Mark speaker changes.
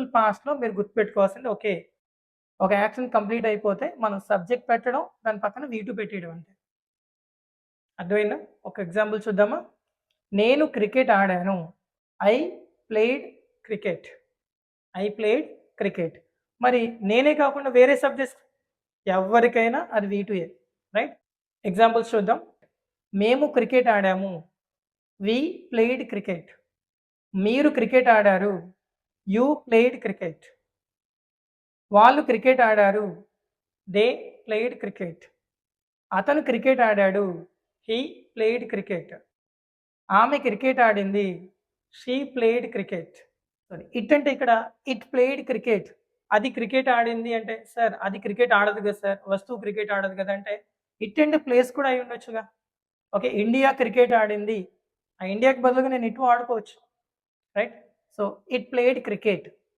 Speaker 1: Simple పాస్ట్‌లో మీరు గుర్తుపెట్టుకోవాల్సింది ఓకే. ఒక యాక్షన్ కంప్లీట్ అయిపోతే మనం సబ్జెక్ట్ పెట్టడం, దాని పక్కన వి2 పెట్టేయడం అంతే. అర్థమైందా? ఒక ఎగ్జాంపుల్ చూద్దామా? నేను క్రికెట్ ఆడాను. I played cricket. I played cricket. మరి నేనే కాకుండా వేరే సబ్జెక్ట్స్ ఎవ్వరికైనా అది వి2ఏ. రైట్? ఎగ్జాంపుల్స్ చూద్దాం. మేము క్రికెట్ ఆడాము. వి ప్లేడ్ క్రికెట్. మీరు క్రికెట్ ఆడారు. You played cricket. వాళ్ళు క్రికెట్ ఆడారు. They played cricket. అతను క్రికెట్ ఆడాడు. He played cricket. ఆమె క్రికెట్ ఆడింది. She played cricket. Sorry, it అంటే ఇక్కడ ఇట్ ప్లేడ్ క్రికెట్. అది క్రికెట్ ఆడింది అంటే, సార్ అది క్రికెట్ ఆడదు కదా సార్, వస్తువు క్రికెట్ ఆడదు కదా అంటే, ఇట్ అంటే ప్లేస్ కూడా అయి ఉండొచ్చుగా. ఓకే, ఇండియా క్రికెట్ ఆడింది. ఆ ఇండియాకి బదులుగా నేను ఇటు వాడుకోవచ్చు. Right? So it played cricket.